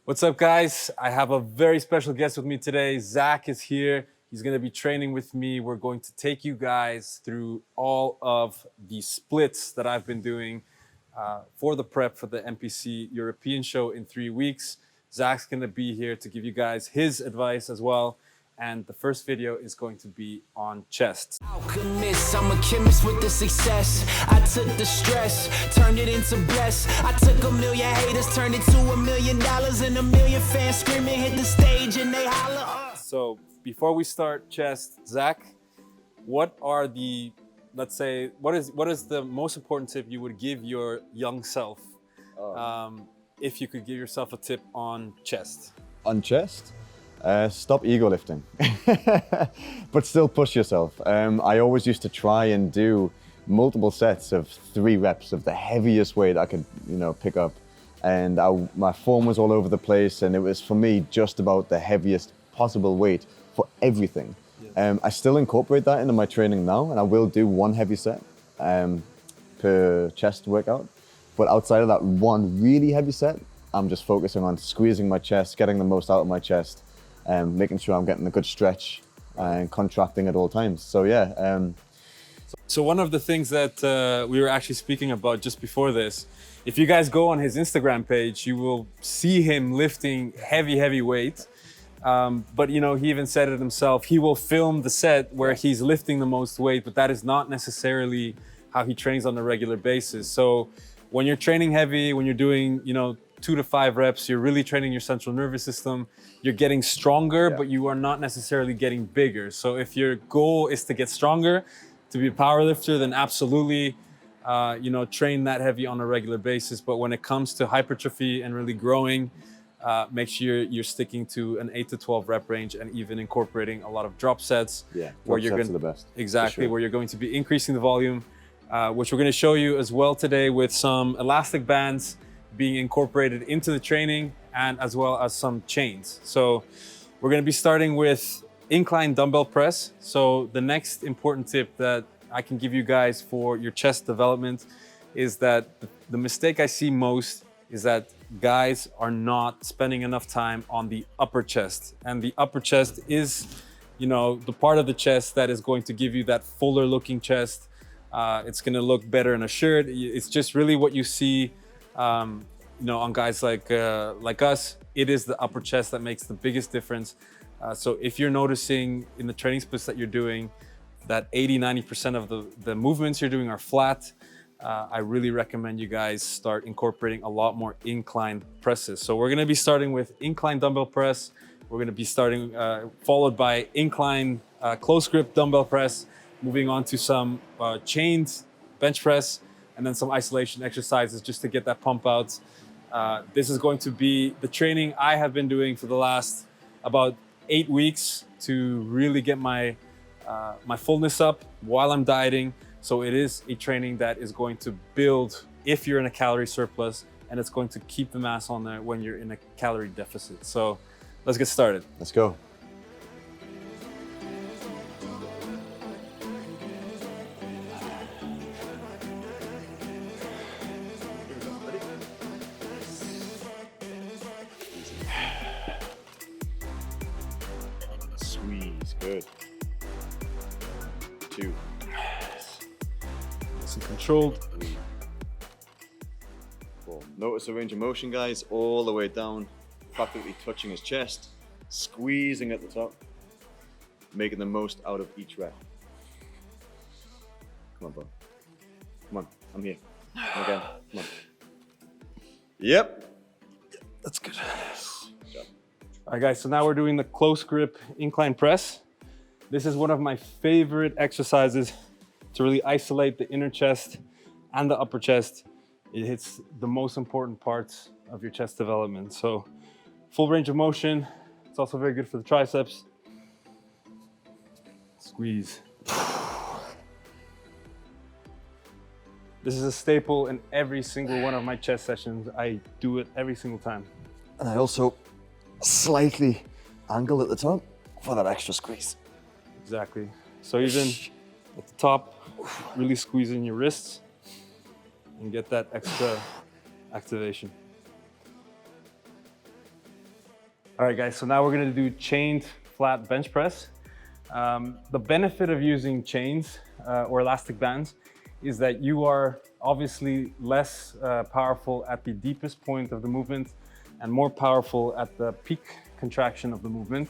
What's up, guys? I have a very special guest with me today. Zac is here. He's going to be training with me. We're going to take you guys through all of the splits that I've been doing for the prep for the NPC European show in 3 weeks. Zac's going to be here to give you guys his advice as well. And the first video is going to be on chest. Alchemist, I'm a chemist with the success. I took the stress, turned it into bless. I took 1 million haters, turned it to $1 million, and 1 million fans screaming, hit the stage and they holler. So before we start chest, Zac, what are the, let's say, what is the most important tip you would give your young self if you could give yourself a tip on chest? On chest? Stop ego lifting, but still push yourself. I always used to try and do multiple sets of 3 reps of the heaviest weight I could, pick up. And my form was all over the place, and it was, for me, just about the heaviest possible weight for everything. Yes. I still incorporate that into my training now, and I will do 1 heavy set per chest workout. But outside of that 1 really heavy set, I'm just focusing on squeezing my chest, getting the most out of my chest, making sure I'm getting a good stretch and contracting at all times. So yeah. So one of the things that we were actually speaking about just before this, if you guys go on his Instagram page, you will see him lifting heavy weight. But he even said it himself, he will film the set where he's lifting the most weight, but that is not necessarily how he trains on a regular basis. So when you're training heavy, when you're doing, 2 to 5 reps, you're really training your central nervous system. You're getting stronger, but you are not necessarily getting bigger. So if your goal is to get stronger, to be a power lifter, then absolutely, train that heavy on a regular basis. But when it comes to hypertrophy and really growing, make sure you're sticking to an 8 to 12 rep range and even incorporating a lot of drop sets. Yeah, where drop you're sets going are the best. Exactly, Sure. where you're going to be increasing the volume, which we're going to show you as well today with some elastic bands being incorporated into the training, and as well as some chains. So we're going to be starting with incline dumbbell press. So the next important tip that I can give you guys for your chest development is that the mistake I see most is that guys are not spending enough time on the upper chest. And the upper chest is, the part of the chest that is going to give you that fuller looking chest. It's going to look better in a shirt. It's just really what you see on guys like us. It is the upper chest that makes the biggest difference. So if you're noticing in the training splits that you're doing that 80-90% of the movements you're doing are flat, I really recommend you guys start incorporating a lot more incline presses. So we're going to be starting with incline dumbbell press. We're going to be starting followed by incline close grip dumbbell press, moving on to some chained bench press, and then some isolation exercises just to get that pump out. This is going to be the training I have been doing for the last about 8 weeks to really get my fullness up while I'm dieting. So it is a training that is going to build if you're in a calorie surplus, and it's going to keep the mass on there when you're in a calorie deficit. So let's get started. Let's go. Squeeze, good. 2. Nice and controlled. 4. Notice the range of motion, guys, all the way down, practically touching his chest, squeezing at the top, making the most out of each rep. Come on, bro. Come on, I'm here. Again, come on. Yep. That's good. All right, guys, so now we're doing the close grip incline press. This is one of my favorite exercises to really isolate the inner chest and the upper chest. It hits the most important parts of your chest development. So full range of motion. It's also very good for the triceps. Squeeze. This is a staple in every single one of my chest sessions. I do it every single time. And I also slightly angle at the top for that extra squeeze. Exactly. So even at the top, really squeezing your wrists and get that extra activation. All right, guys, so now we're gonna do chained flat bench press. The benefit of using chains or elastic bands is that you are obviously less powerful at the deepest point of the movement and more powerful at the peak contraction of the movement.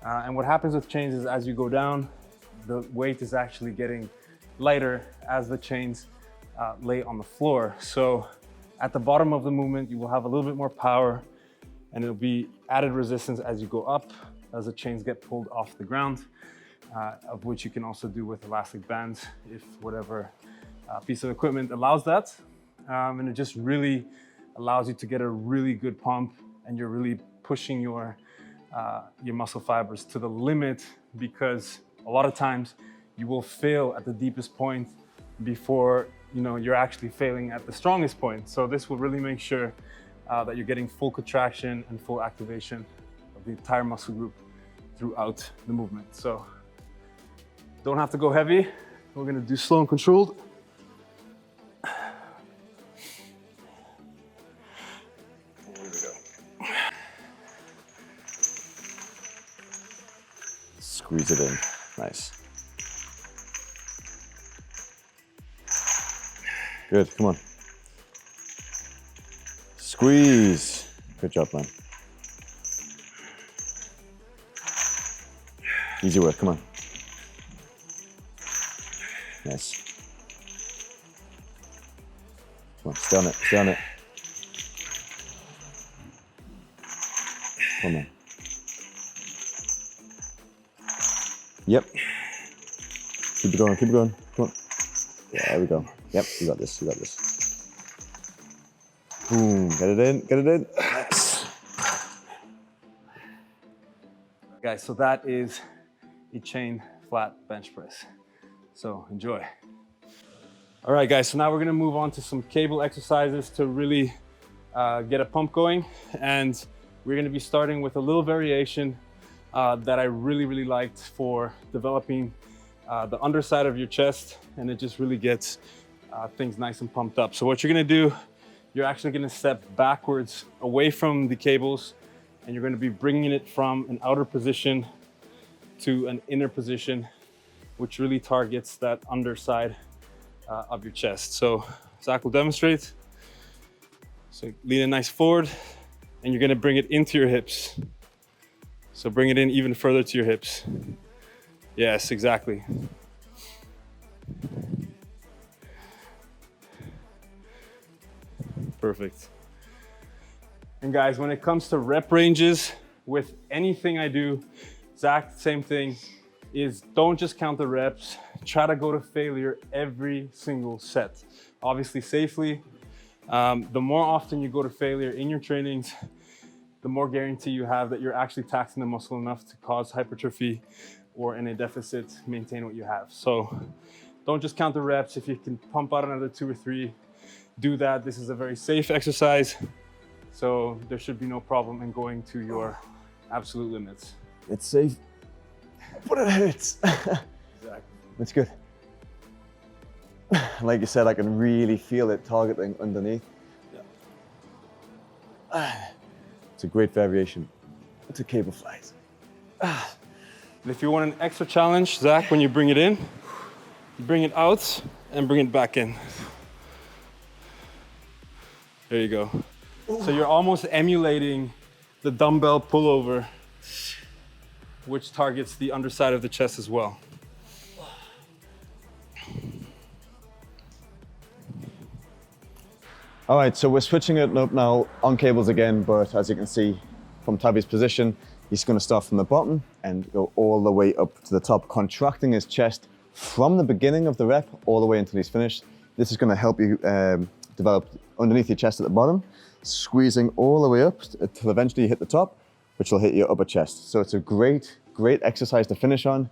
And what happens with chains is as you go down, the weight is actually getting lighter as the chains lay on the floor. So at the bottom of the movement, you will have a little bit more power and it'll be added resistance as you go up, as the chains get pulled off the ground, of which you can also do with elastic bands if whatever piece of equipment allows that. And it just really allows you to get a really good pump and you're really pushing your muscle fibers to the limit, because a lot of times you will fail at the deepest point before you're actually failing at the strongest point. So this will really make sure that you're getting full contraction and full activation of the entire muscle group throughout the movement. So don't have to go heavy. We're gonna do slow and controlled. Here we go. Squeeze it in. Nice. Good, come on. Squeeze. Good job, man. Easy work, come on. Nice. Come on, stay on it, stay on it. Come on. Yep. Keep it going, keep it going. Come on. Yeah, there we go. Yep, you got this, you got this. Boom, get it in, get it in. Nice. Guys, so that is a chain flat bench press. So enjoy. All right, guys, so now we're gonna move on to some cable exercises to really get a pump going. And we're gonna be starting with a little variation that I really liked for developing the underside of your chest, and it just really gets things nice and pumped up. So what you're gonna do, you're actually gonna step backwards away from the cables, and you're gonna be bringing it from an outer position to an inner position, which really targets that underside of your chest. So Zac will demonstrate. So lean it nice forward, and you're gonna bring it into your hips. So bring it in even further to your hips. Yes, exactly. Perfect. And guys, when it comes to rep ranges, with anything I do, Zac, same thing, is don't just count the reps. Try to go to failure every single set. Obviously safely. The more often you go to failure in your trainings, the more guarantee you have that you're actually taxing the muscle enough to cause hypertrophy, or in a deficit, maintain what you have. So don't just count the reps. If you can pump out another 2 or 3, do that. This is a very safe exercise, so there should be no problem in going to your absolute limits. It's safe, but it hurts. Exactly. That's good. Like you said, I can really feel it targeting underneath. Yeah. It's a great variation. It's a cable flies. And if you want an extra challenge, Zac, when you bring it in, you bring it out and bring it back in. There you go. Ooh. So you're almost emulating the dumbbell pullover, which targets the underside of the chest as well. All right, so we're switching it up now on cables again, but as you can see from Tavi's position, he's going to start from the bottom and go all the way up to the top, contracting his chest from the beginning of the rep all the way until he's finished. This is going to help you develop underneath your chest at the bottom, squeezing all the way up until eventually you hit the top, which will hit your upper chest. So it's a great exercise to finish on.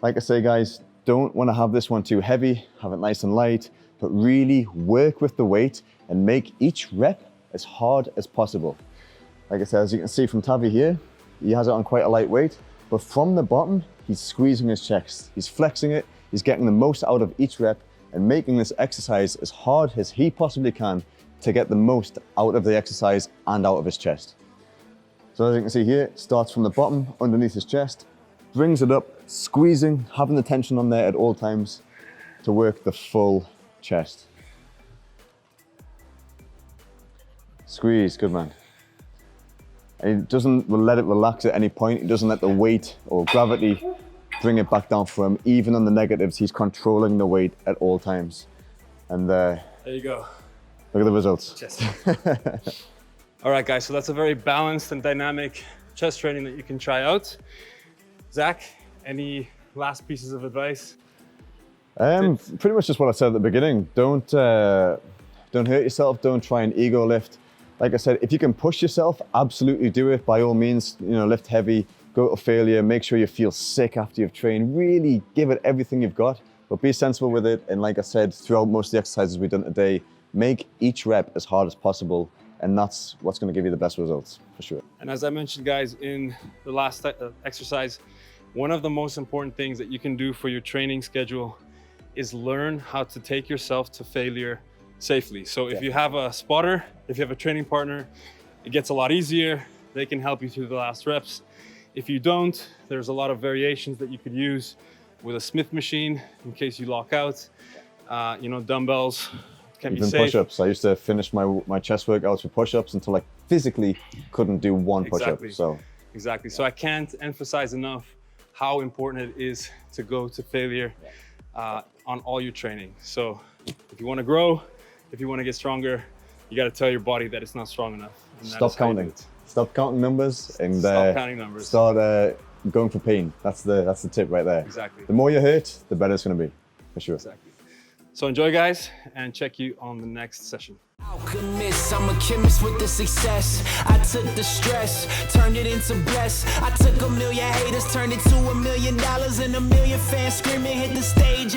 Like I say, guys, don't want to have this one too heavy, have it nice and light, but really work with the weight and make each rep as hard as possible. Like I said, as you can see from Tavi here, he has it on quite a light weight, but from the bottom, he's squeezing his chest. He's flexing it, he's getting the most out of each rep and making this exercise as hard as he possibly can to get the most out of the exercise and out of his chest. So as you can see here, it starts from the bottom, underneath his chest, brings it up, squeezing, having the tension on there at all times to work the full chest. Squeeze, good man. And he doesn't let it relax at any point. He doesn't let the weight or gravity bring it back down for him. Even on the negatives, he's controlling the weight at all times. And there you go. Look at the results. Chest. All right, guys, so that's a very balanced and dynamic chest training that you can try out. Zach, any last pieces of advice? Pretty much just what I said at the beginning. Don't hurt yourself. Don't try and ego lift. Like I said, if you can push yourself, absolutely do it. By all means, lift heavy, go to failure, make sure you feel sick after you've trained. Really give it everything you've got, but be sensible with it. And like I said, throughout most of the exercises we've done today, make each rep as hard as possible. And that's what's going to give you the best results, for sure. And as I mentioned, guys, in the last exercise, one of the most important things that you can do for your training schedule is learn how to take yourself to failure safely. So if you have a spotter, if you have a training partner, it gets a lot easier. They can help you through the last reps. If you don't, there's a lot of variations that you could use with a Smith machine in case you lock out. Dumbbells can be safe. Even push-ups. I used to finish my chest workouts with push-ups until I physically couldn't do one push-up. Exactly. So I can't emphasize enough how important it is to go to failure on all your training. So if you want to grow, if you want to get stronger, you got to tell your body that it's not strong enough. Stop counting. Stop counting numbers and stop counting numbers. Start going for pain. That's the tip right there. Exactly. The more you hurt, the better it's going to be, for sure. Exactly. So enjoy, guys, and check you on the next session. Alchemist, I'm a chemist with the success. I took the stress, turned it into bless. I took 1 million haters, turned it to $1 million, and 1 million fans screaming, hit the stage.